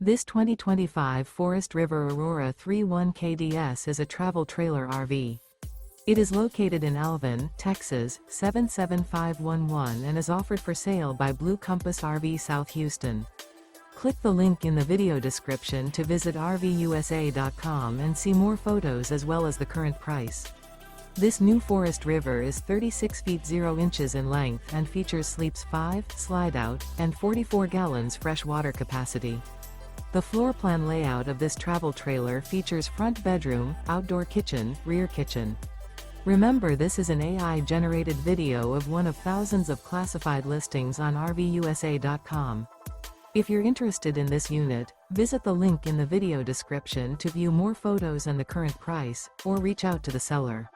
This 2025 Forest River Aurora 31 KDS is a travel trailer RV. It is located in Alvin, Texas, 77511 and is offered for sale by Blue Compass RV South Houston. Click the link in the video description to visit RVUSA.com and see more photos as well as the current price. This new Forest River is 36 feet 0 inches in length and features sleeps 5, slide-out, and 44 gallons fresh water capacity. The floor plan layout of this travel trailer features front bedroom, outdoor kitchen, rear kitchen. Remember, this is an AI-generated video of one of thousands of classified listings on RVUSA.com. If you're interested in this unit, visit the link in the video description to view more photos and the current price, or reach out to the seller.